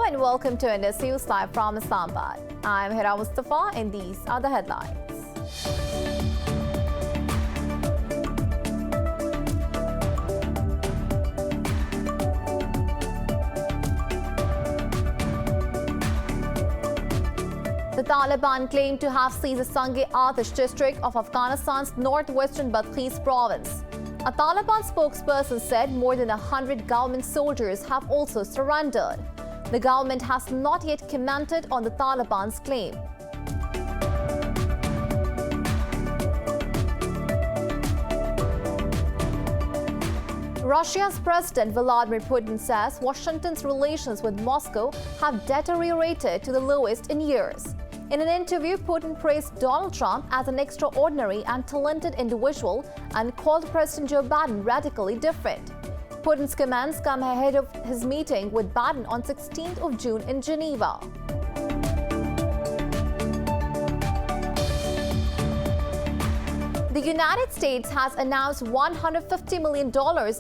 and welcome to Indus News Live from Islamabad. I'm Hira Mustafa and these are the headlines. The Taliban claim to have seized the Sange-Atish district of Afghanistan's northwestern Badghis province. A Taliban spokesperson said more than 100 government soldiers have also surrendered. The government has not yet commented on the Taliban's claim. Russia's President Vladimir Putin says Washington's relations with Moscow have deteriorated to the lowest in years. In an interview, Putin praised Donald Trump as an extraordinary and talented individual and called President Joe Biden radically different. Putin's comments come ahead of his meeting with Biden on 16th of June in Geneva. The United States has announced $150 million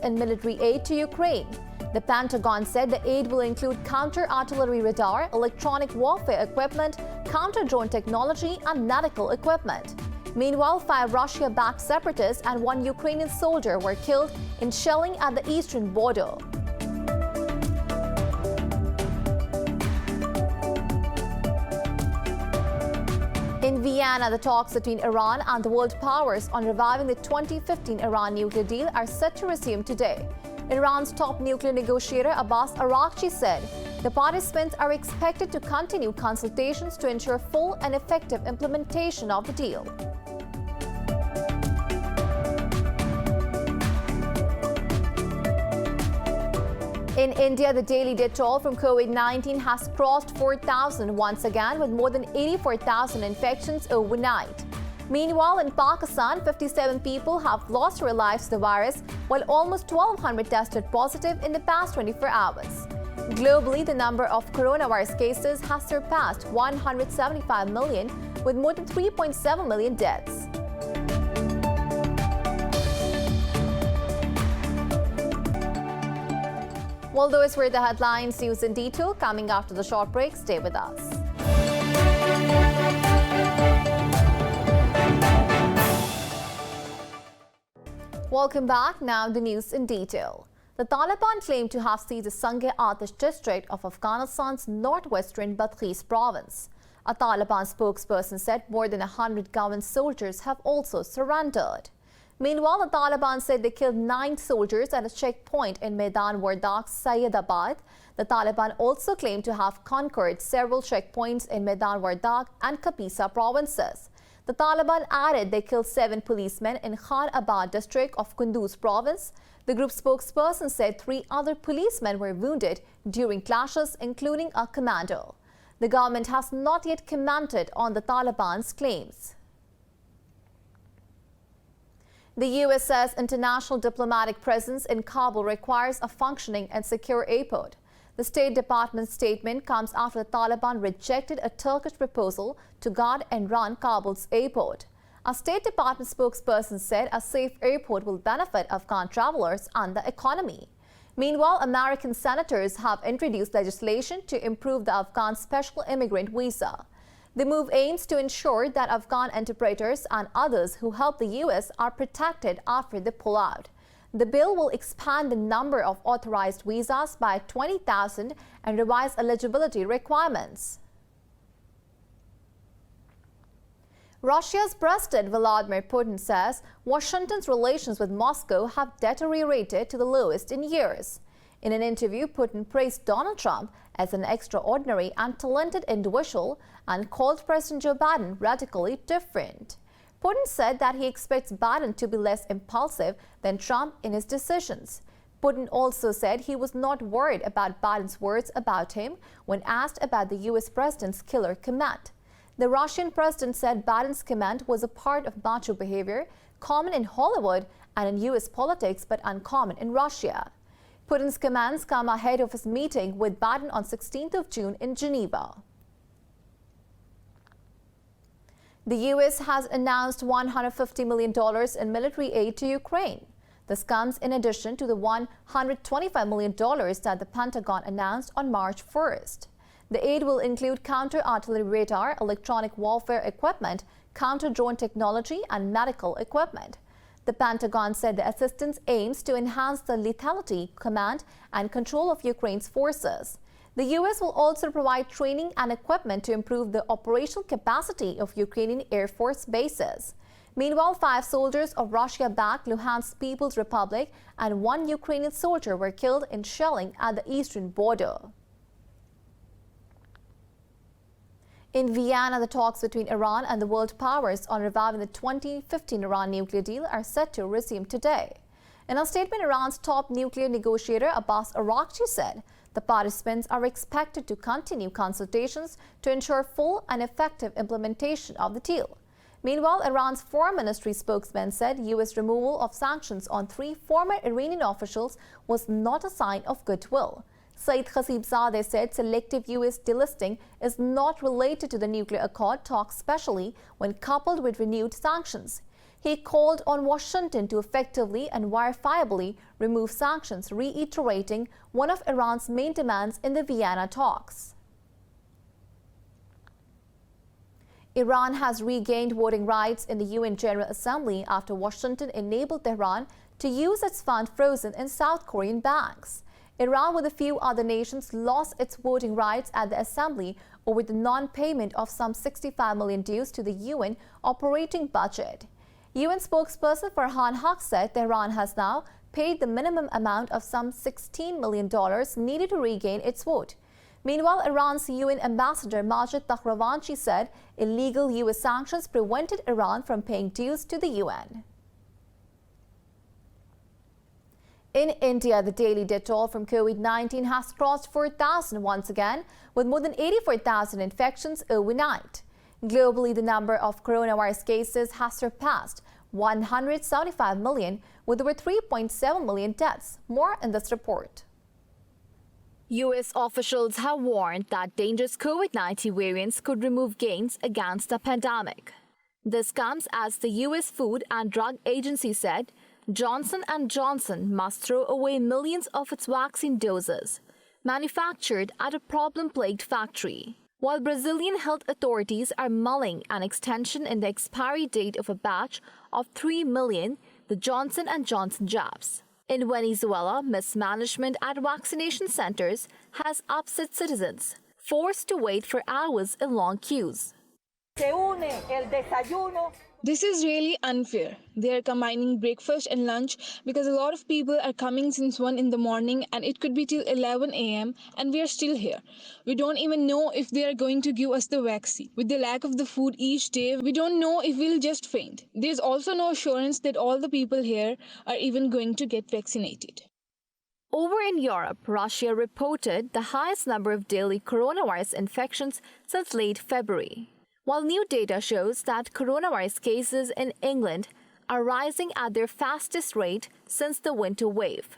in military aid to Ukraine. The Pentagon said the aid will include counter-artillery radar, electronic warfare equipment, counter-drone technology, and medical equipment. Meanwhile, 5 Russia-backed separatists and 1 Ukrainian soldier were killed in shelling at the eastern border. In Vienna, the talks between Iran and the world powers on reviving the 2015 Iran nuclear deal are set to resume today. Iran's top nuclear negotiator Abbas Araghchi said the participants are expected to continue consultations to ensure full and effective implementation of the deal. In India, the daily death toll from COVID-19 has crossed 4,000 once again, with more than 84,000 infections overnight. Meanwhile, in Pakistan, 57 people have lost their lives to the virus, while almost 1,200 tested positive in the past 24 hours. Globally, the number of coronavirus cases has surpassed 175 million, with more than 3.7 million deaths. Well, those were the headlines. News in detail coming after the short break. Stay with us. Welcome back. Now the news in detail. The Taliban claim to have seized the Sange-Atish district of Afghanistan's northwestern Badghis province. A Taliban spokesperson said more than 100 government soldiers have also surrendered. Meanwhile, the Taliban said they killed 9 soldiers at a checkpoint in Maidan Wardak's Syedabad. The Taliban also claimed to have conquered several checkpoints in Maidan Wardak and Kapisa provinces. The Taliban added they killed 7 policemen in Khan Abad district of Kunduz province. The group's spokesperson said 3 other policemen were wounded during clashes, including a commander. The government has not yet commented on the Taliban's claims. The U.S. says international diplomatic presence in Kabul requires a functioning and secure airport. The State Department's statement comes after the Taliban rejected a Turkish proposal to guard and run Kabul's airport. A State Department spokesperson said a safe airport will benefit Afghan travelers and the economy. Meanwhile, American senators have introduced legislation to improve the Afghan special immigrant visa. The move aims to ensure that Afghan interpreters and others who help the U.S. are protected after the pullout. The bill will expand the number of authorized visas by 20,000 and revise eligibility requirements. Russia's President Vladimir Putin says Washington's relations with Moscow have deteriorated to the lowest in years. In an interview, Putin praised Donald Trump as an extraordinary and talented individual and called President Joe Biden radically different. Putin said that he expects Biden to be less impulsive than Trump in his decisions. Putin also said he was not worried about Biden's words about him when asked about the U.S. president's killer comment. The Russian president said Biden's comment was a part of macho behavior, common in Hollywood and in U.S. politics, but uncommon in Russia. Putin's comments come ahead of his meeting with Biden on 16th of June in Geneva. The U.S. has announced $150 million in military aid to Ukraine. This comes in addition to the $125 million that the Pentagon announced on March 1st. The aid will include counter-artillery radar, electronic warfare equipment, counter-drone technology, and medical equipment. The Pentagon said the assistance aims to enhance the lethality, command, and control of Ukraine's forces. The U.S. will also provide training and equipment to improve the operational capacity of Ukrainian Air Force bases. Meanwhile, 5 soldiers of Russia-backed Luhansk People's Republic and 1 Ukrainian soldier were killed in shelling at the eastern border. In Vienna, the talks between Iran and the world powers on reviving the 2015 Iran nuclear deal are set to resume today. In a statement, Iran's top nuclear negotiator Abbas Araghchi said the participants are expected to continue consultations to ensure full and effective implementation of the deal. Meanwhile, Iran's foreign ministry spokesman said U.S. removal of sanctions on 3 former Iranian officials was not a sign of goodwill. Saeed Khatibzadeh said selective U.S. delisting is not related to the nuclear accord talks, especially when coupled with renewed sanctions. He called on Washington to effectively and verifiably remove sanctions, reiterating one of Iran's main demands in the Vienna talks. Iran has regained voting rights in the UN General Assembly after Washington enabled Tehran to use its funds frozen in South Korean banks. Iran, with a few other nations, lost its voting rights at the Assembly over the non-payment of some 65 million dues to the UN operating budget. UN spokesperson Farhan Haq said Tehran has now paid the minimum amount of some $16 million needed to regain its vote. Meanwhile, Iran's UN ambassador Majid Takhravanchi said illegal U.S. sanctions prevented Iran from paying dues to the UN. In India, the daily death toll from COVID-19 has crossed 4,000 once again, with more than 84,000 infections overnight. Globally, the number of coronavirus cases has surpassed 175 million, with over 3.7 million deaths. More in this report. U.S. officials have warned that dangerous COVID-19 variants could remove gains against the pandemic. This comes as the U.S. Food and Drug Agency said Johnson & Johnson must throw away millions of its vaccine doses manufactured at a problem-plagued factory, while Brazilian health authorities are mulling an extension in the expiry date of a batch of 3 million the Johnson & Johnson jabs. In Venezuela, mismanagement at vaccination centers has upset citizens, forced to wait for hours in long queues. This is really unfair. They are combining breakfast and lunch because a lot of people are coming since 1 in the morning and it could be till 11 a.m. and we are still here. We don't even know if they are going to give us the vaccine. With the lack of the food each day, we don't know if we'll just faint. There's also no assurance that all the people here are even going to get vaccinated. Over in Europe, Russia reported the highest number of daily coronavirus infections since late February, while new data shows that coronavirus cases in England are rising at their fastest rate since the winter wave.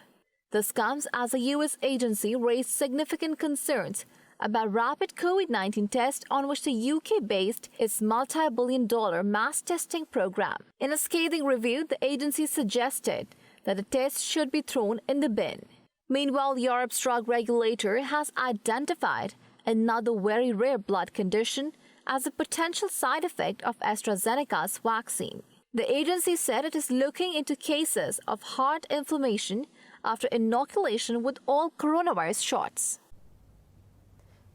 This comes as a U.S. agency raised significant concerns about rapid COVID-19 tests on which the UK based its multi-billion-dollar mass testing program. In a scathing review, the agency suggested that the tests should be thrown in the bin. Meanwhile, Europe's drug regulator has identified another very rare blood condition as a potential side effect of AstraZeneca's vaccine. The agency said it is looking into cases of heart inflammation after inoculation with all coronavirus shots.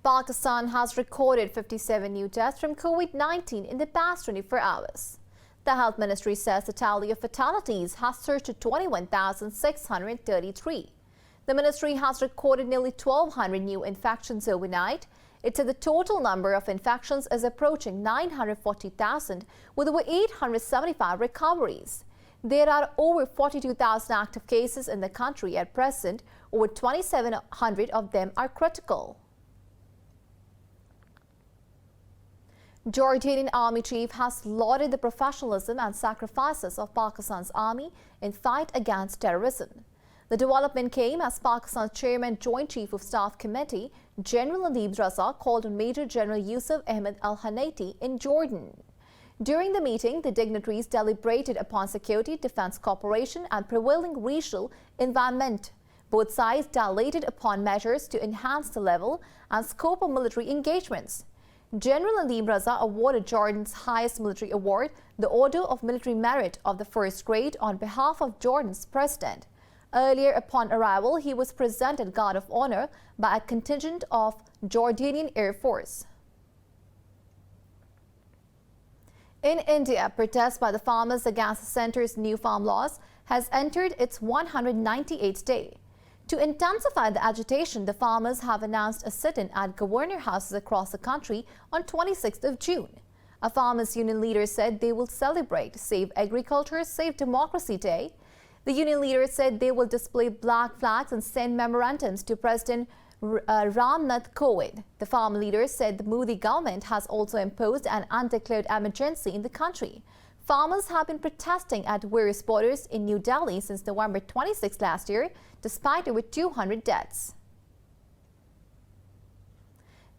Pakistan has recorded 57 new deaths from COVID-19 in the past 24 hours. The Health Ministry says the tally of fatalities has surged to 21,633. The ministry has recorded nearly 1,200 new infections overnight. It said the total number of infections is approaching 940,000, with over 875 recoveries. There are over 42,000 active cases in the country at present. Over 2,700 of them are critical. Jordanian Army Chief has lauded the professionalism and sacrifices of Pakistan's army in fight against terrorism. The development came as Pakistan's Chairman Joint Chief of Staff Committee, General Nadeeb Raza, called on Major General Yusuf Ahmed Al-Hanaiti in Jordan. During the meeting, the dignitaries deliberated upon security, defense cooperation, and prevailing racial environment. Both sides dilated upon measures to enhance the level and scope of military engagements. General Nadeem Raza awarded Jordan's highest military award, the Order of Military Merit of the First Grade, on behalf of Jordan's president. Earlier, upon arrival, he was presented Guard of Honor by a contingent of Jordanian Air Force. In India, protest by the farmers against the centre's new farm laws has entered its 198th day. To intensify the agitation, the farmers have announced a sit-in at governor houses across the country on 26th of June. A farmers' union leader said they will celebrate Save Agriculture, Save Democracy Day. The union leader said they will display black flags and send memorandums to President Ram Nath Kovind. The farm leader said the Modi government has also imposed an undeclared emergency in the country. Farmers have been protesting at various borders in New Delhi since November 26 last year, despite over 200 deaths.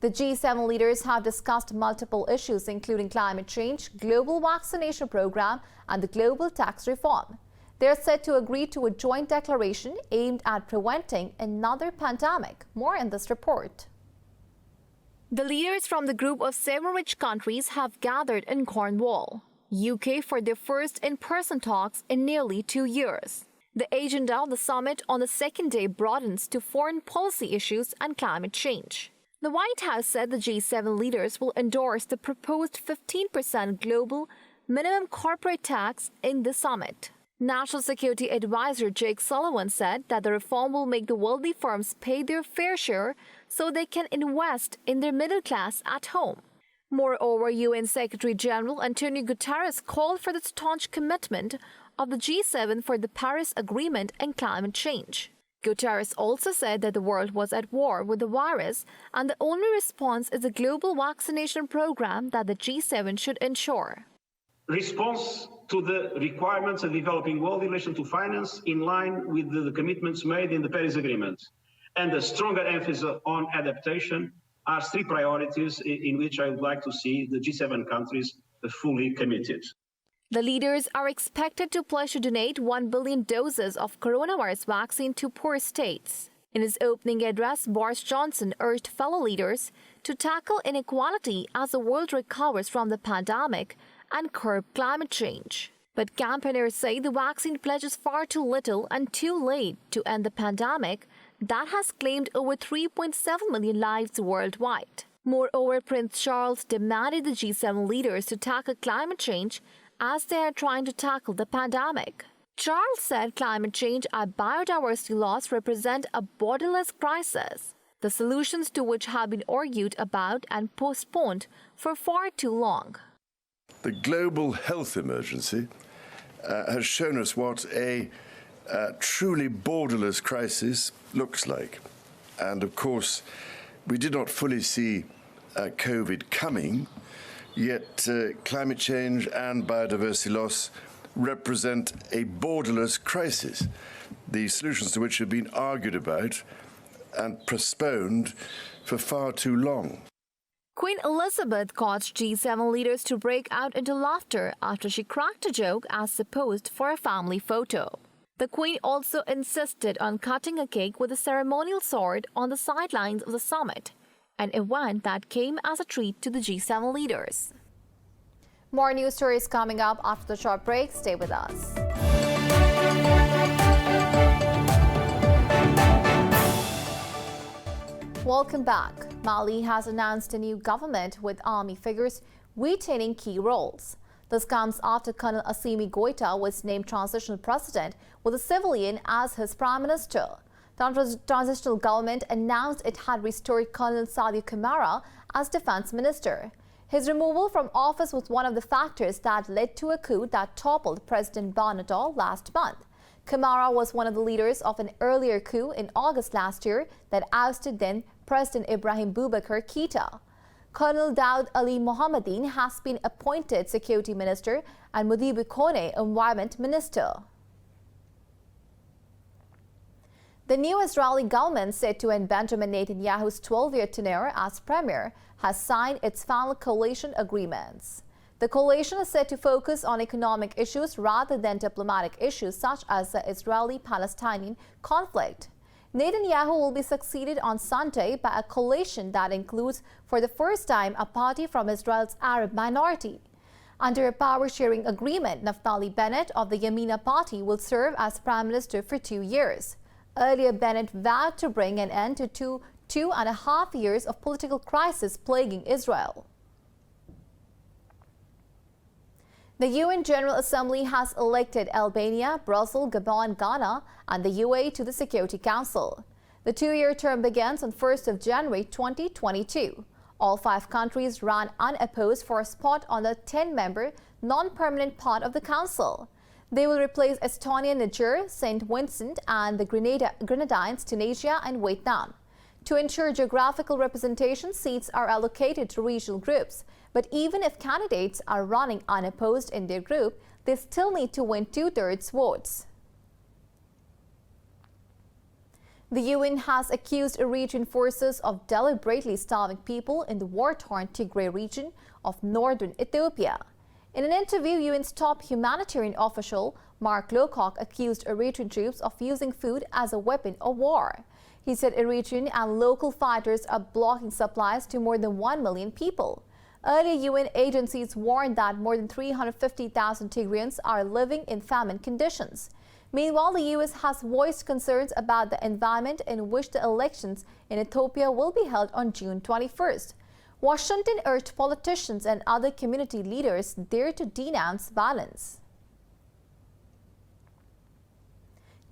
The G7 leaders have discussed multiple issues, including climate change, global vaccination program, and the global tax reform. They are set to agree to a joint declaration aimed at preventing another pandemic. More in this report. The leaders from the group of 7 rich countries have gathered in Cornwall, UK, for their first in-person talks in nearly 2 years. The agenda of the summit on the second day broadens to foreign policy issues and climate change. The White House said the G7 leaders will endorse the proposed 15% global minimum corporate tax in the summit. National Security Advisor Jake Sullivan said that the reform will make the wealthy firms pay their fair share so they can invest in their middle class at home. Moreover, UN Secretary General Antonio Guterres called for the staunch commitment of the G7 for the Paris Agreement and climate change. Guterres also said that the world was at war with the virus and the only response is a global vaccination program that the G7 should ensure. Response to the requirements of the developing world in relation to finance in line with the commitments made in the Paris Agreement and a stronger emphasis on adaptation are 3 priorities in which I would like to see the G7 countries fully committed. The leaders are expected to pledge to donate 1 billion doses of coronavirus vaccine to poor states. In his opening address, Boris Johnson urged fellow leaders to tackle inequality as the world recovers from the pandemic and curb climate change. But campaigners say the vaccine pledges far too little and too late to end the pandemic that has claimed over 3.7 million lives worldwide. Moreover, Prince Charles demanded the G7 leaders to tackle climate change as they are trying to tackle the pandemic. Charles said climate change and biodiversity loss represent a borderless crisis, the solutions to which have been argued about and postponed for far too long. The global health emergency has shown us what a truly borderless crisis looks like. And of course, we did not fully see COVID coming, yet climate change and biodiversity loss represent a borderless crisis, the solutions to which have been argued about and postponed for far too long. Queen Elizabeth caused G7 leaders to break out into laughter after she cracked a joke as they posed for a family photo. The Queen also insisted on cutting a cake with a ceremonial sword on the sidelines of the summit, an event that came as a treat to the G7 leaders. More news stories coming up after the short break. Stay with us. Welcome back. Mali has announced a new government with army figures retaining key roles. This comes after Colonel Assimi Goita was named transitional president with a civilian as his prime minister. The transitional government announced it had restored Colonel Sadio Camara as defense minister. His removal from office was one of the factors that led to a coup that toppled President Barnadal last month. Camara was one of the leaders of an earlier coup in August last year that ousted then President Ibrahim Boubacar Keita. Colonel Daoud Ali Mohammedin has been appointed Security Minister and Modibo Kone Environment Minister. The new Israeli government, set to end Benjamin Netanyahu's 12-year tenure as premier, has signed its final coalition agreements. The coalition is set to focus on economic issues rather than diplomatic issues such as the Israeli-Palestinian conflict. Netanyahu will be succeeded on Sunday by a coalition that includes, for the first time, a party from Israel's Arab minority. Under a power-sharing agreement, Naftali Bennett of the Yamina party will serve as Prime Minister for 2 years. Earlier, Bennett vowed to bring an end to two and a half years of political crisis plaguing Israel. The UN General Assembly has elected Albania, Brazil, Gabon, Ghana, and the UAE to the Security Council. The 2-year term begins on 1st of January 2022. All 5 countries ran unopposed for a spot on the 10-member, non-permanent part of the Council. They will replace Estonia, Niger, St. Vincent, and the Grenadines, Tunisia, and Vietnam. To ensure geographical representation, seats are allocated to regional groups. But even if candidates are running unopposed in their group, they still need to win 2/3 votes. The UN has accused Eritrean forces of deliberately starving people in the war-torn Tigray region of northern Ethiopia. In an interview, UN's top humanitarian official, Mark Lowcock, accused Eritrean troops of using food as a weapon of war. He said Eritrean and local fighters are blocking supplies to more than 1 million people. Earlier, UN agencies warned that more than 350,000 Tigrayans are living in famine conditions. Meanwhile, the US has voiced concerns about the environment in which the elections in Ethiopia will be held on June 21st. Washington urged politicians and other community leaders there to denounce violence.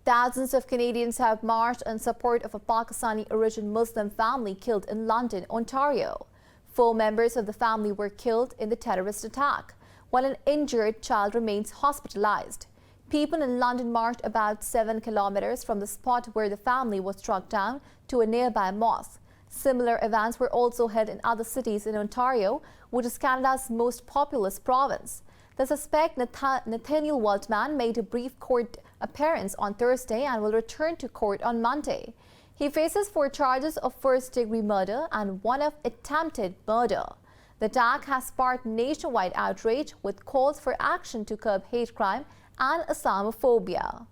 Thousands of Canadians have marched in support of a Pakistani-origin Muslim family killed in London, Ontario. 4 members of the family were killed in the terrorist attack, while an injured child remains hospitalized. People in London marched about 7 kilometers from the spot where the family was struck down to a nearby mosque. Similar events were also held in other cities in Ontario, which is Canada's most populous province. The suspect, Nathaniel Waldman, made a brief court appearance on Thursday and will return to court on Monday. He faces 4 charges of first-degree murder and 1 of attempted murder. The attack has sparked nationwide outrage with calls for action to curb hate crime and Islamophobia.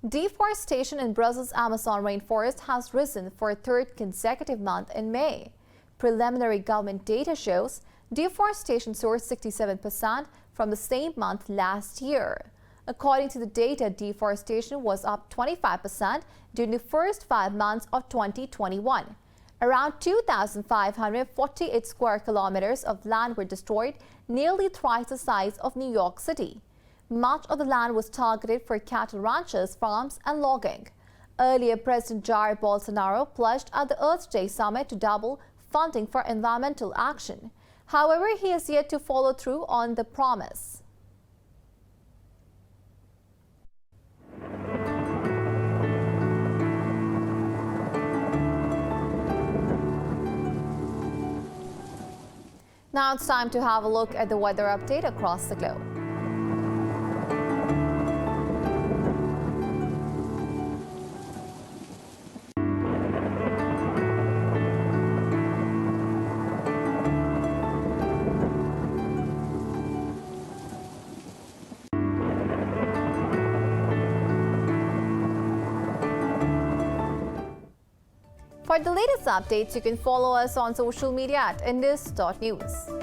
Deforestation in Brazil's Amazon rainforest has risen for a 3rd consecutive month in May. Preliminary government data shows deforestation soared 67% from the same month last year. According to the data, deforestation was up 25% during the first 5 months of 2021. Around 2,548 square kilometers of land were destroyed, nearly twice the size of New York City. Much of the land was targeted for cattle ranches, farms, and logging. Earlier, President Jair Bolsonaro pledged at the Earth Day Summit to double funding for environmental action. However, he has yet to follow through on the promise. Now it's time to have a look at the weather update across the globe. For the latest updates, you can follow us on social media at indus.news.